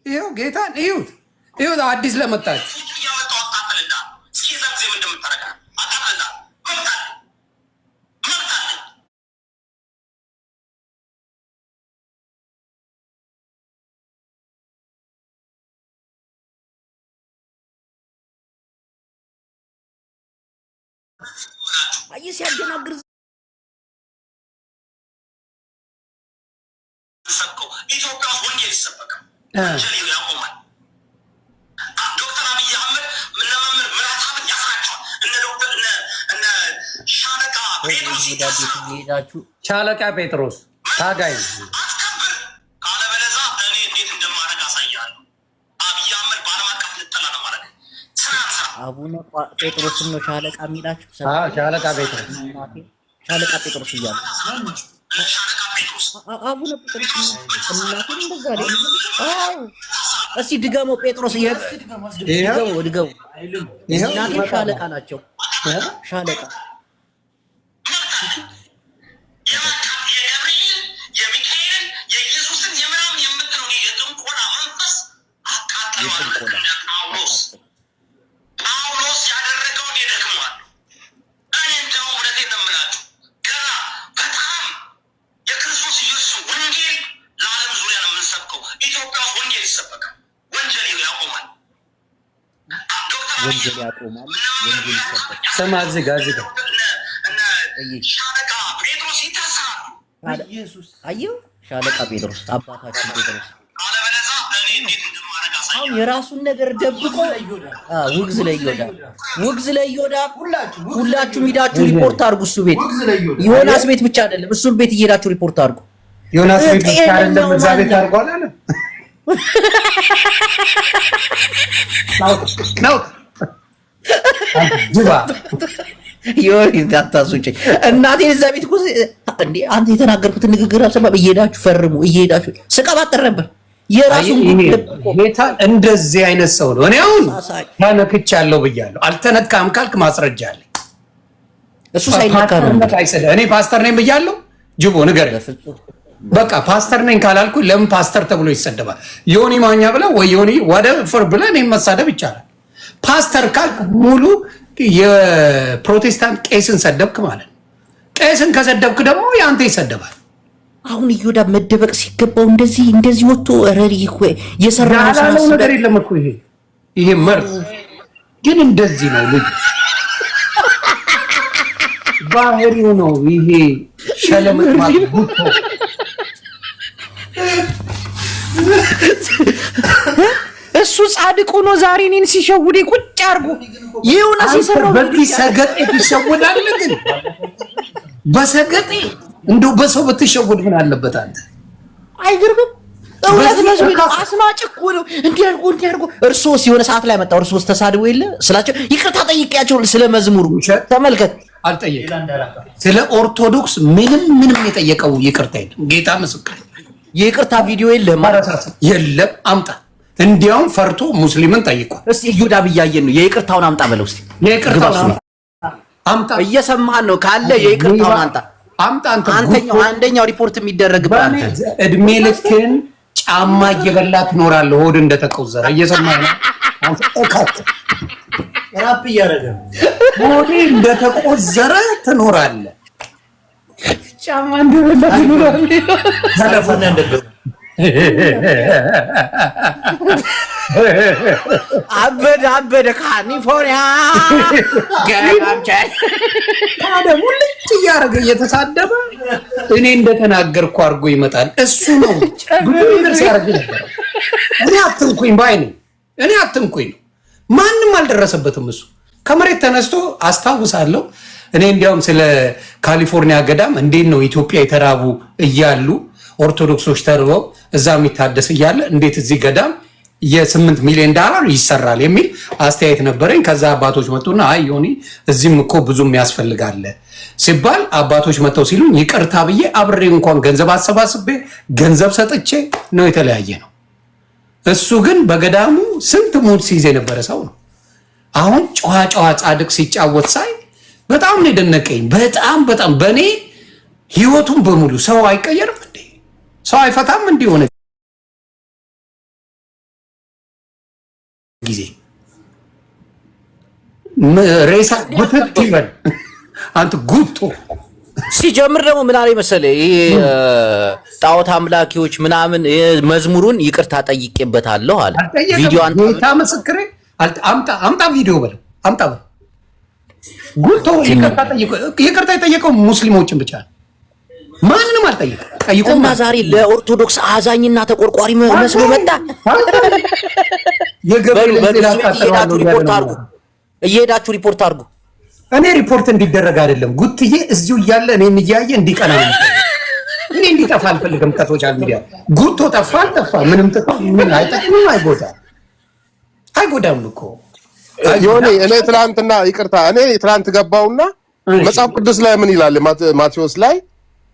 ይኸው ጌታን እዩት፣ ይኸው አዲስ ለመጣች አይ ሲያደናግር ሰብከው ኢትዮጵያ ወንጌል ይሰበካል። ወንጌል ያቆማል። ዶክተር አብይ አህመድ ምንመምር ምራታብ ያፈራቸዋል። እነ ዶክተር እነ ሻለቃ ጴጥሮስ ይሄዳችሁ ሻለቃ ጴጥሮስ ታጋይ አትከብር ካለበለዛ እኔ እንዴት እንደማደርግ አሳያለሁ። አብይ አህመድ በዓለም አቀፍ ልጠላ ነው ማለት ነው። አቡነ ጴጥሮስ ነው ሻለቃ የሚላችሁ? ሻለቃ ጴጥሮስ ሻለቃ ጴጥሮስ እያሉ አቡነ ጴጥሮስ እናቱ እንደዛ ነው። እስቲ ድገመው ጴጥሮስ ድገመው እናቱ ሻለቃ ናቸው። ሻለቃ ወንጀል ያቆማል። ወንጀል ይሰበካል። ስማ ዝጋ አየሁ ሻለቃ ጴጥሮስ አባታችን ጴጥሮስ አሁን የራሱን ነገር ደብቆ ውግዝ ለይሁዳ ሁላችሁም ሂዳችሁ ሪፖርት አድርጉ። እሱ ቤት ዮናስ ቤት ብቻ አይደለም፣ እሱን ቤት እየሄዳችሁ ሪፖርት አድርጉ። ዮናስ ቤት ብቻ አይደለም፣ እዛ ቤት አድርጓል አለ ነው ጅባ ይወሪ ዳታሱጭ እናቴን እዛ ቤት እኮ እንዴ አንተ የተናገርኩትን ንግግር አልሰማም። እየሄዳችሁ ፈርሙ፣ እየሄዳችሁ ስቀባጥር ነበር። የራሱን ጌታ እንደዚህ አይነት ሰው ነው። እኔ አሁን ተነክቻለሁ ብያለሁ። አልተነካም ካልክ ማስረጃ አለኝ። እሱ ሳይነካ ነው እኔ ፓስተር ነኝ ብያለሁ። ጅቦ ንገር። በቃ ፓስተር ነኝ ካላልኩ ለምን ፓስተር ተብሎ ይሰደባል? ዮኒ ማኛ ብለህ ወይ ዮኒ ወደ ፍር ብለህ እኔን መሳደብ ይቻላል። ፓስተር ካልክ ሙሉ የፕሮቴስታንት ቄስን ሰደብክ ማለት ነው። ቄስን ከሰደብክ ደግሞ ያንተ ይሰደባል። አሁን እዮዳ መደበቅ ሲገባው እንደዚህ ወጥቶ ረሪ እኮ የሰራው ነገር የለም እኮ ይሄ መርዝ ግን እንደዚህ ነው። ልጅ ባህሪው ነው ይሄ ሸለመት ማለት ጉቶ እሱ ጻድቅ ሆኖ ዛሬ እኔን ሲሸውድ ቁጭ አድርጎ ይሁንስ ይሰራው በዚህ ሰገጤ ትሸውዳለህ። ግን በሰገጤ እንደው በሰው ብትሸውድ ምን አለበት አንተ? አይገርምም? እውነት መስሎኝ አስማጭ እኮ ነው። እንዲያርጎ እርሶስ የሆነ ሰዓት ላይ መጣው። እርሶስ ተሳድቦ የለ ስላቸው ይቅርታ ጠይቄያቸው ስለ መዝሙሩ ተመልከት። አልጠየቀም። ስለ ኦርቶዶክስ ምንም የጠየቀው ይቅርታ የለም። ጌታ ምስክር የይቅርታ ቪዲዮ የለም አምጣ። እንዲያውም ፈርቶ ሙስሊምን ጠይቋል። እስቲ እዩዳ ብያየን ነው የይቅርታውን አምጣ በለው። እስቲ የይቅርታውን አምጣ። እየሰማህን ነው ካለ የይቅርታውን አምጣ። አንደኛው ሪፖርት የሚደረግበት አንተ እድሜ ልክን ጫማ እየበላ ትኖራለህ። ሆድ እንደተቆዘረ እየሰማህ ነው አንተ። ራፕ እያደረገ ሆድ እንደተቆዘረ ትኖራለህ። ጫማ እንደበላ ትኖራለህ። ተለፈነ እንደገና አበደ ካሊፎርኒያ ገባምቻ ታዲያ ሙልጭ እያደረገ እየተሳደበ እኔ እንደተናገርኩ አድርጎ ይመጣል። እሱ ነው ብዙ ነገር ሲያደርግ ነበር። እኔ አትንኩኝ ነው። ማንም አልደረሰበትም። እሱ ከመሬት ተነስቶ አስታውሳለሁ። እኔ እንዲያውም ስለ ካሊፎርኒያ ገዳም እንዴት ነው ኢትዮጵያ የተራቡ እያሉ ኦርቶዶክሶች ተርበው እዛ የሚታደስ እያለ እንዴት እዚህ ገዳም የ8 ሚሊዮን ዶላር ይሰራል የሚል አስተያየት ነበረኝ። ከዛ አባቶች መጡና አይ ዮኒ እዚህም እኮ ብዙም ያስፈልጋል ሲባል አባቶች መጥተው ሲሉኝ ይቅርታ ብዬ አብሬ እንኳን ገንዘብ አሰባስቤ ገንዘብ ሰጥቼ ነው የተለያየ ነው። እሱ ግን በገዳሙ ስንት ሙድ ሲይዝ የነበረ ሰው ነው። አሁን ጨዋ ጻድቅ ሲጫወት ሳይ በጣም ነው የደነቀኝ። በጣም በእኔ ህይወቱን በሙሉ ሰው አይቀየርም እንዴ? ሰው አይፈታም እንዲሆነ ሬሳ ጉትት ይበል አንተ ጉቶ። ሲጀምር ደግሞ ምን አለ መሰለህ ይሄ ጣዖት አምላኪዎች ምናምን መዝሙሩን ይቅርታ ጠይቄበታለሁ አለ። ቪዲዮ አንተ ጌታ ምስክሬ አምጣ ቪዲዮ በለው አምጣ በለው ጉቶ ይቅርታ የጠየቀው ሙስሊሞችን ብቻ ነው። ማንንም አልጠየቀም። ጠይቆና ዛሬ ለኦርቶዶክስ አዛኝና ተቆርቋሪ መስሎ መጣ። እየሄዳችሁ ሪፖርት አድርጉ። እኔ ሪፖርት እንዲደረግ አይደለም ጉትዬ እዚሁ እያለ እኔን እያየ እንዲቀና ነው። እኔ እንዲጠፋ አልፈልግም ከሶሻል ሚዲያ። ጉቶ ጠፋ አልጠፋ ምንም ጥቅም ምን አይጠቅምም፣ አይጎዳም እኮ ዮኒ። እኔ ትናንት ገባውና መጽሐፍ ቅዱስ ላይ ምን ይላል? ማቴዎስ ላይ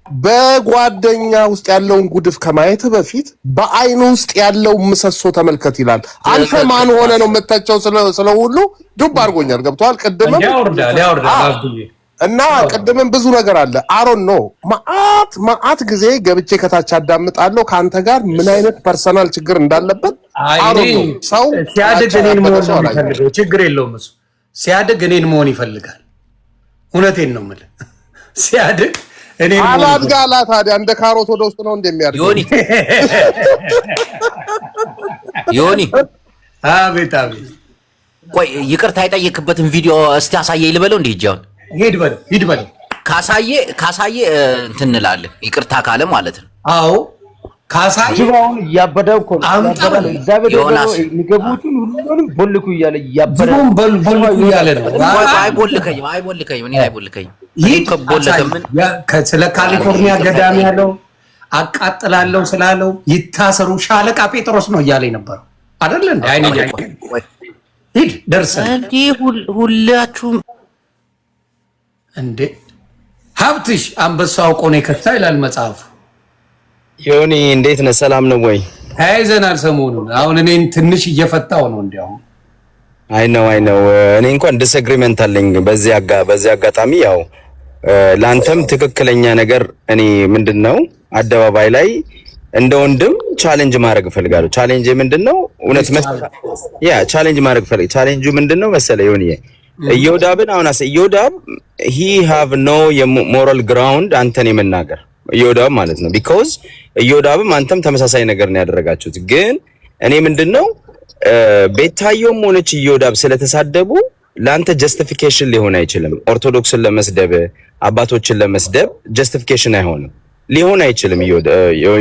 በጓደኛ ውስጥ ያለውን ጉድፍ ከማየት በፊት በአይኑ ውስጥ ያለው ምሰሶ ተመልከት ይላል። አንተ ማን ሆነ ነው የምተቸው? ስለሁሉ ዱብ አድርጎኛል። ገብቷል? ቅድምም ብዙ ነገር አለ። አሮን ነው ማአት ጊዜ ገብቼ ከታች አዳምጣለሁ። ከአንተ ጋር ምን አይነት ፐርሰናል ችግር እንዳለበት አሮን ነው። ሰው ሲያድግ እኔን መሆን ይፈልጋል። ችግር የለውም እሱ ሲያድግ እኔን መሆን ይፈልጋል። እውነቴን ነው የምልህ ሲያድግ አላድጋላ ታዲያ እንደ ካሮት ወደ ውስጥ ነው እንደሚያድግ ዮኒ አቤት ቆይ ይቅርታ የጠየቅበትን ቪዲዮ እስቲ አሳየኝ ልበለው እንዴ? እጃውን ሂድ በለው ካሳየ እንትን እንላለን። ይቅርታ ካለ ማለት ነው። አዎ ካሳየ ጅባውን እያበደው እኮ ነው። እግዚአብሔር ነው የሚገቡትን ሁሉንም ቦልኩ እያለ እያበደው ቦልኩ እያለ ነው። አይቦልከኝም እኔ አይቦልከኝም። ስለ ካሊፎርኒያ ገዳም ያለው አቃጥላለሁ ስላለው ይታሰሩ ሻለቃ ጴጥሮስ ነው እያለ ነበረው አይደል እንዴ? ሂድ ደርሰን እንዴ ሁላችሁም እንዴ ሀብትሽ አንበሳው ቆኔ ከታ ይላል መጽሐፉ። ዮኒ እንዴት ነህ? ሰላም ነው ወይ? ተያይዘናል ሰሞኑን። አሁን እኔን ትንሽ እየፈታው ነው እንዲያው አይ ነው እኔ እንኳን ዲስአግሪመንት አለኝ በዚህ አጋጣሚ ያው ላንተም ትክክለኛ ነገር እኔ ምንድነው አደባባይ ላይ እንደ ወንድም ቻሌንጅ ማድረግ ፈልጋለሁ። ቻሌንጅ ምንድነው? እውነት ቻሌንጅ ማድረግ ፈልጋለሁ። ቻሌንጁ ምንድነው መሰለህ ዮኒ ኢዮዳብን አሁን ኢዮዳብ he have no moral ground አንተን የመናገር ኢዮዳብ ማለት ነው። ቢኮዝ ኢዮዳብም አንተም ተመሳሳይ ነገር ነው ያደረጋችሁት። ግን እኔ ምንድነው ቤታዮም ሆነች ኢዮዳብ ስለተሳደቡ ላንተ ጀስቲፊኬሽን ሊሆን አይችልም። ኦርቶዶክስን ለመስደብ አባቶችን ለመስደብ ጀስቲፊኬሽን ሊሆን አይችልም።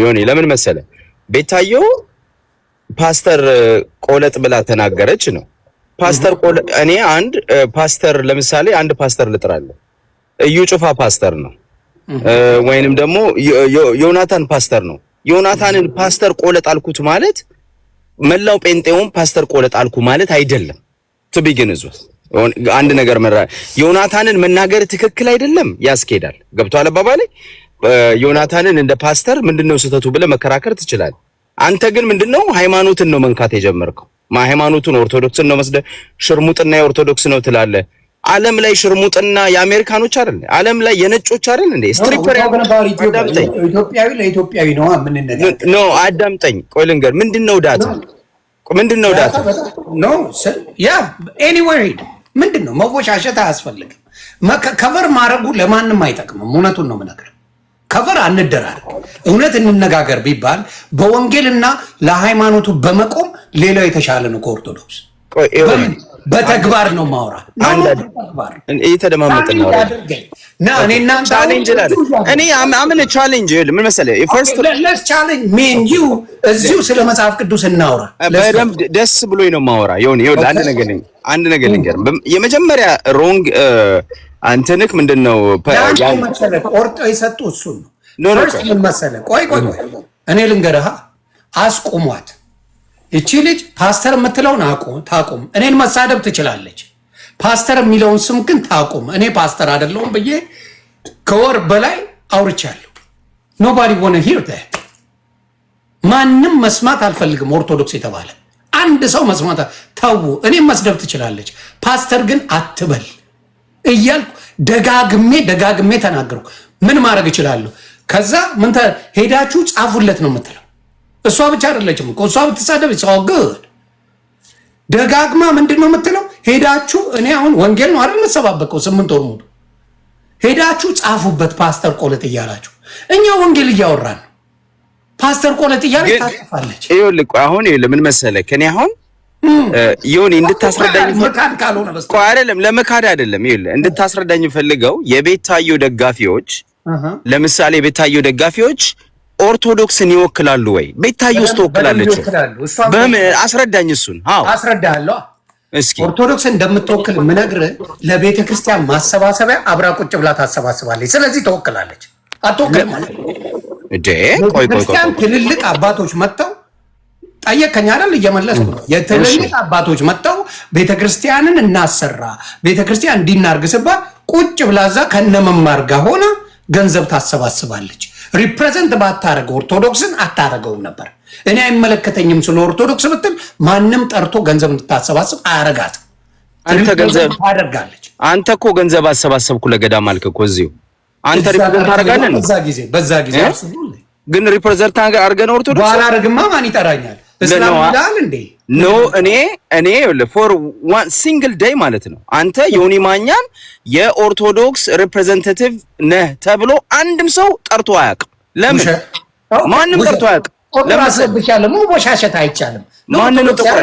ዮኒ ለምን መሰለ ቤታዮ ፓስተር ቆለጥ ብላ ተናገረች ነው። ፓስተር ቆለጥ እኔ አንድ ፓስተር ለምሳሌ አንድ ፓስተር ልጥራለሁ። እዩ ጩፋ ፓስተር ነው ወይንም ደግሞ ዮናታን ፓስተር ነው። ዮናታንን ፓስተር ቆለጥ አልኩት ማለት መላው ጴንጤውን ፓስተር ቆለጥ አልኩ ማለት አይደለም። ትቢግንዙ አንድ ነገር ዮናታንን መናገር ትክክል አይደለም፣ ያስኬዳል። ገብቷል አባባሌ? ዮናታንን እንደ ፓስተር ምንድነው ስህተቱ ብለህ መከራከር ትችላለህ። አንተ ግን ምንድነው ሃይማኖትን ነው መንካት የጀመርከው። ሃይማኖቱን ኦርቶዶክስን ነው መስደ ሽርሙጥና የኦርቶዶክስ ነው ትላለህ። ዓለም ላይ ሽርሙጥና የአሜሪካኖች አይደል? ዓለም ላይ የነጮች አይደል እንዴ? ስትሪፐር ኢትዮጵያዊ ለኢትዮጵያዊ ነው ምን ነገር ኖ አዳምጠኝ። ቆይ ልንገር ምንድነው ዳታ ኖ ያ ኤኒዌር ምንድነው መወሻሸት አያስፈልግም። ከቨር ማድረጉ ለማንም አይጠቅምም። እውነቱን ነው የምነግርህ። ከቨር አንደራረግ፣ እውነት እንነጋገር ቢባል በወንጌልና ለሃይማኖቱ በመቆም ሌላው የተሻለ ነው ከኦርቶዶክስ። በተግባር ነው ማውራ እየተደማመጥን ነው ና እኔና ቻሌንጅ ላለ እኔ አምን ቻሌንጅ ምን መሰለህ ፈርስት ለስ ቻሌንጅ ሜን ዩ እዚሁ ስለ መጽሐፍ ቅዱስ እናውራ። በደንብ ደስ ብሎኝ ነው ማውራ። ይሁን አንድ ነገር ልንገር። የመጀመሪያ ሮንግ አንተንክ ምንድነው ቆርጦ የሰጡ እሱ ነው። ፈርስት ምን መሰለህ ቆይ እኔ ልንገርህ አስቁሟት። እቺ ልጅ ፓስተር የምትለውን ታቁም። እኔን መሳደብ ትችላለች። ፓስተር የሚለውን ስም ግን ታቁም። እኔ ፓስተር አይደለሁም ብዬ ከወር በላይ አውርቻለሁ። ኖባዲ ዋና ሂር ዳት። ማንም መስማት አልፈልግም። ኦርቶዶክስ የተባለ አንድ ሰው መስማት ተው። እኔም መስደብ ትችላለች። ፓስተር ግን አትበል እያልኩ ደጋግሜ ተናገርኩ። ምን ማድረግ እችላለሁ? ከዛ ምን ሄዳችሁ ጻፉለት ነው የምትለው። እሷ ብቻ አይደለችም እኮ እሷ ብትሳደብ ሰው ግድ ደጋግማ ምንድነው የምትለው? ሄዳችሁ እኔ አሁን ወንጌል ነው አይደል መሰባበቀው 8 ወር ሙሉ ሄዳችሁ ጻፉበት ፓስተር ቆለጥ እያላችሁ። እኛ ወንጌል እያወራን ነው። ፓስተር ቆለጥ እያለች ታጥፋለች። ይኸውልህ አሁን ምን መሰለህ ከኔ አሁን ዮኒ እንድታስረዳኝ መካድ ካልሆነ በስተቀር አይደለም፣ ለመካድ አይደለም። ይኸውልህ እንድታስረዳኝ ፈልገው የቤታዮ ደጋፊዎች ለምሳሌ ቤታዮ ደጋፊዎች ኦርቶዶክስን ይወክላሉ ወይ? ቤታዮስ ትወክላለች? በምን አስረዳኝ እሱን። አዎ አስረዳለሁ። እስኪ ኦርቶዶክስ እንደምትወክል ምነግርህ ለቤተ ክርስቲያን ማሰባሰቢያ አብራ ቁጭ ብላ ታሰባስባለች። ስለዚህ ትወክላለች። አትወክል ማለት እንዴ? ቆይ ትልልቅ አባቶች መጥተው ጠየቀኝ አይደል? እየመለስኩ ነው። የትልልቅ አባቶች መጥተው ቤተክርስቲያንን እናሰራ ቤተክርስቲያን እንዲናርግስባ ቁጭ ብላ እዛ ከነመማር ጋር ሆና ገንዘብ ታሰባስባለች። ሪፕሬዘንት ባታረገው ኦርቶዶክስን አታረገውም ነበር። እኔ አይመለከተኝም ስለ ኦርቶዶክስ ብትል ማንም ጠርቶ ገንዘብ እንድታሰባስብ አያረጋትም። አንተ ገንዘብ ታደርጋለች። አንተ እኮ ገንዘብ አሰባሰብኩ ለገዳም አልክ እኮ እዚሁ አንተ ሪፕሬዘንት ታደርጋለህ። በዛ ጊዜ ግን ሪፕሬዘንት አድርገህ ነው ኦርቶዶክስ ባላረግማ ማን ይጠራኛል? እስላም ይላል እንዴ? ኖ እኔ ፎር ዋን ሲንግል ዴይ ማለት ነው አንተ ዮኒ ማኛን የኦርቶዶክስ ሪፕሬዘንታቲቭ ነህ ተብሎ አንድም ሰው ጠርቶ አያውቅም። ለምን ማንም ጠርቶ አያውቅም? ለማሰብሻለ መወሻሸት አይቻልም። ማንን ነው ጥቁር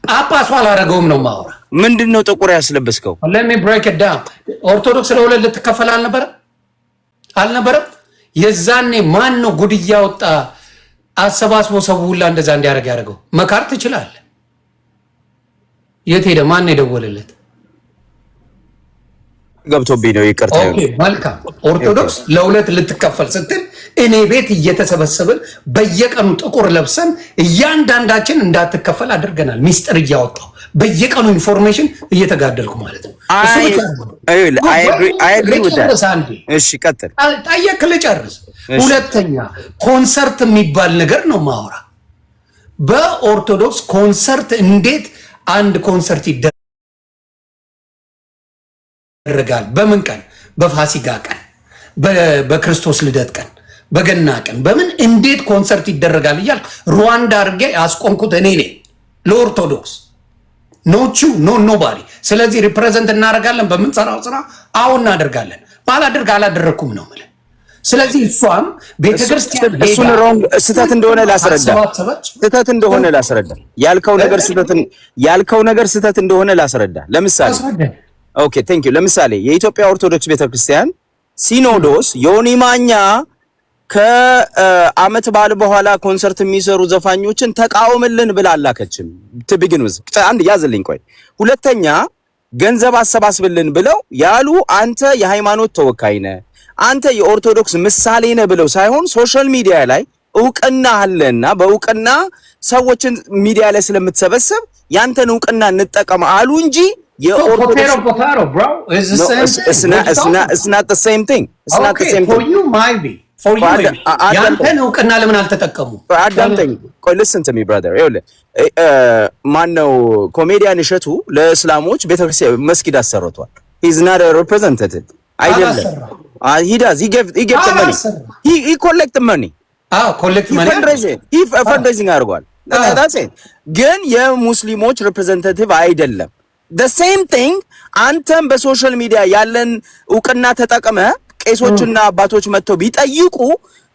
ጳጳሱ አላረገውም ነው ማውራ። ምንድነው ጥቁር ያስለበስከው? let me break it down ኦርቶዶክስ ለሁለት ልትከፈል አልነበረም? የዛኔ ማን ነው ጉድ እያወጣ አሰባስቦ ሰው ሁላ እንደዛ እንዲያደርግ ያደርገው? መካር ትችላለህ። የት ሄደ? ማን የደወለለት? ገብቶብኝ ነው ይቅርታ። ኦኬ መልካም። ኦርቶዶክስ ለሁለት ልትከፈል ስትል እኔ ቤት እየተሰበሰብን በየቀኑ ጥቁር ለብሰን እያንዳንዳችን እንዳትከፈል አድርገናል። ሚስጥር እያወጣው በየቀኑ ኢንፎርሜሽን እየተጋደልኩ ማለት ነው። እሺ ቀጥል። ጠየቅ ልጨርስ። ሁለተኛ ኮንሰርት የሚባል ነገር ነው ማወራ። በኦርቶዶክስ ኮንሰርት እንዴት አንድ ኮንሰርት ይደረጋል? በምን ቀን? በፋሲጋ ቀን፣ በክርስቶስ ልደት ቀን፣ በገና ቀን፣ በምን እንዴት ኮንሰርት ይደረጋል እያልኩ ሩዋንዳ አድርጌ ያስቆምኩት እኔ ነኝ ለኦርቶዶክስ ኖባዲ። ስለዚህ ሪፕሬዘንት እናደርጋለን በምንሰራው ስራ። አሁን እናደርጋለን። ባላደርግ አላደረኩም ነው ማለት። ስለዚህ እሷም ቤተክርስቲያን እሱን ሮንግ ስህተት እንደሆነ ላስረዳ ያልከው ነገር ስህተት እንደሆነ ላስረዳ። ለምሳሌ ኦኬ ቴንክ ዩ። ለምሳሌ የኢትዮጵያ ኦርቶዶክስ ቤተክርስቲያን ሲኖዶስ ዮኒ ማኛ ከአመት በዓል በኋላ ኮንሰርት የሚሰሩ ዘፋኞችን ተቃውምልን ብላ አላከችም። ትብግንዝ አንድ ያዝልኝ። ቆይ ሁለተኛ ገንዘብ አሰባስብልን ብለው ያሉ አንተ የሃይማኖት ተወካይ ነህ፣ አንተ የኦርቶዶክስ ምሳሌ ነህ ብለው ሳይሆን ሶሻል ሚዲያ ላይ እውቅና አለና በእውቅና ሰዎችን ሚዲያ ላይ ስለምትሰበሰብ ያንተን እውቅና እንጠቀም አሉ እንጂ የኦርቶዶክስ it's not the same thing. For you might be. ያንተን እውቅና ለምን አልተጠቀሙ? አዳምጠኝ። ቆይ listen to me brother። ይኸውልህ ማነው ኮሜዲያን እሸቱ ለእስላሞች ቤተክርስቲያን መስጊድ አሰርቷል። he's not a representative አይደለም። he does he gave the money. he collect the money. collect money fundraising አድርጓል። that's it። ግን የሙስሊሞች ሪፕሬዘንታቲቭ አይደለም። the same thing አንተም በሶሻል ሚዲያ ያለን እውቅና ተጠቅመ ቄሶችና አባቶች መጥተው ቢጠይቁ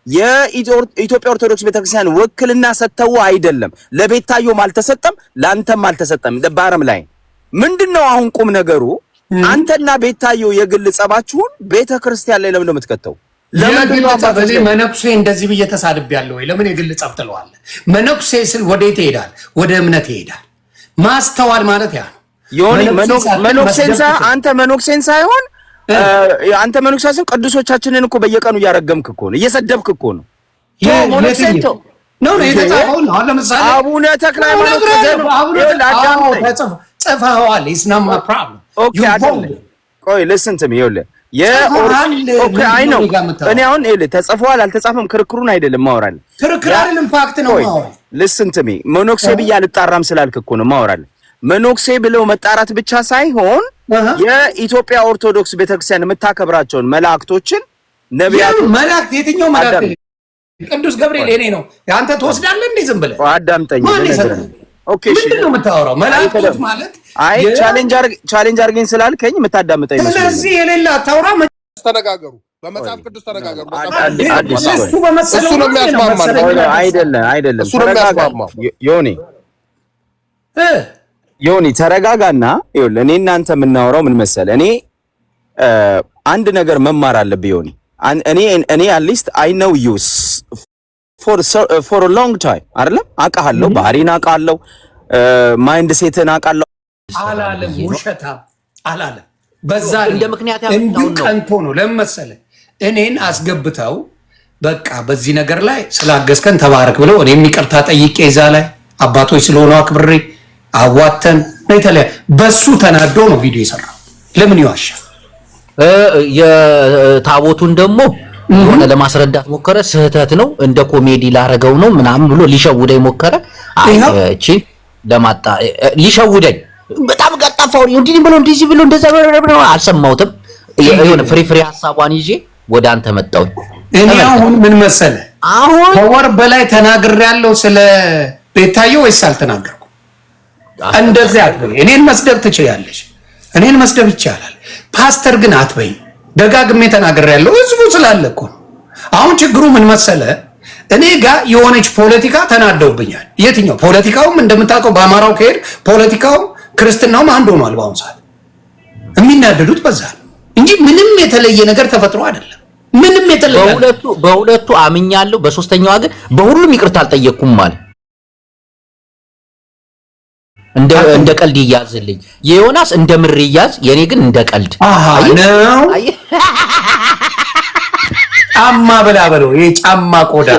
የኢትዮጵያ ኦርቶዶክስ ቤተክርስቲያን ወክልና ሰተው አይደለም። ለቤታዮም አልተሰጠም፣ ላንተም አልተሰጠም። ደባረም ላይ ምንድነው አሁን ቁም ነገሩ? አንተና ቤታዮ የግል ጸባችሁን ቤተክርስቲያን ላይ ለምን የምትከተው? ለምን መነኩሴ እንደዚህ ብዬ ተሳድቤያለሁ ወይ? ለምን የግል ጸብ ትለዋለህ? መነኩሴ ስል ወዴት ይሄዳል? ወደ እምነት ይሄዳል። ማስተዋል ማለት ያ ነው። ዮኒ አንተ መነኩሴን ሳይሆን አንተ መነኩሴን ቅዱሶቻችንን እኮ በየቀኑ እያረገምክ እኮ ነው፣ እየሰደብክ እኮ ነው። የተጻፈው ነው። ለምሳሌ አቡነ ተክለ ሃይማኖት ጽፈዋል። it's not my problem. ቆይ listen to me። ይኸውልህ አይ ነው እኔ አሁን ይኸውልህ ተጽፏል አልተጻፈም ክርክሩን አይደለም ማወራለሁ። ክርክር አይደለም ፋክት ነው ማወራለሁ። listen to me። መነኩሴ ብዬ አልጣራም ስላልክ እኮ ነው ማወራለሁ። መነኩሴ ብለው መጣራት ብቻ ሳይሆን የኢትዮጵያ ኦርቶዶክስ ቤተክርስቲያን የምታከብራቸውን መላእክቶችን ነቢያት መላእክት የትኛው መላእክት? ቅዱስ ገብርኤል የኔ ነው። አንተ ትወስዳለህ እንዴ? ዝም ብለህ አዳምጠኝ። ኦኬ እሺ ምንድን ነው የምታወራው? መላእክቶች ማለት አይ ቻሌንጅ አድርገኝ ስላልከኝ የምታዳምጠኝ መስሎኝ። ስለዚህ የሌላ አታውራ። ተነጋገሩ፣ በመጽሐፍ ቅዱስ ተነጋገሩ። እሱ በመሰለው እሱ ነው የሚያስማማው። አይደለም እሱ ነው የሚያስማማው። ዮኒ ተረጋጋና፣ ይኸውልህ እኔ እናንተ የምናወራው ምን መሰለህ፣ እኔ አንድ ነገር መማር አለብህ ዮኒ። እኔ አትሊስት አይ ኖው ዩ ፎር ሎንግ ታይም አይደለም፣ አውቃለሁ፣ ባህሪን አውቃለሁ፣ ማይንድ ሴትን አውቃለሁ አላለም። ውሸታ አላለም። በዛ እንደ ምክንያት እንዲሁ ቀንቶ ነው። ለምን መሰለህ እኔን አስገብተው በቃ በዚህ ነገር ላይ ስላገዝከን ተባረክ ብለው እኔም ይቅርታ ጠይቄ እዛ ላይ አባቶች ስለሆኑ አክብሬ አዋተን ነው የተለያ በሱ ተናዶ ነው ቪዲዮ የሰራው። ለምን ይዋሻል? የታቦቱን ደግሞ ሆነ ለማስረዳት ሞከረ። ስህተት ነው እንደ ኮሜዲ ላረገው ነው ምናምን ብሎ ሊሸውደኝ ሞከረ። እቺ ለማጣ ሊሸውደኝ በጣም ቀጣፋው እንዲህ ብሎ እንደዛ አልሰማሁትም። የሆነ ፍሪ ሐሳቧን ይዤ ወደ አንተ መጣሁ። እኔ አሁን ምን መሰለህ ከወር በላይ ተናግሬያለሁ ስለ ቤታዮ ወይስ አልተናገርኩም? እንደዚህ አትበይ። እኔን መስደብ ትችያለሽ፣ እኔን መስደብ ይቻላል። ፓስተር ግን አትበይ። ደጋግሜ ተናግሬያለሁ። ህዝቡ ስላለ እኮ ነው። አሁን ችግሩ ምን መሰለህ እኔ ጋር የሆነች ፖለቲካ ተናደውብኛል። የትኛው ፖለቲካውም እንደምታውቀው በአማራው ከሄድ ፖለቲካውም ክርስትናውም አንድ ሆኗል። በአሁኑ ሰዓት የሚናደዱት በዛ እንጂ ምንም የተለየ ነገር ተፈጥሮ አይደለም። ምንም የተለየ በሁለቱ አምኛለሁ። በሶስተኛው ግን በሁሉም ይቅርታ አልጠየቅኩም ማለት እንደ ቀልድ ይያዝልኝ። የዮናስ እንደ ምር ይያዝ፣ የኔ ግን እንደ ቀልድ ነው። ጫማ በላ በለው። ይሄ ጫማ ቆዳ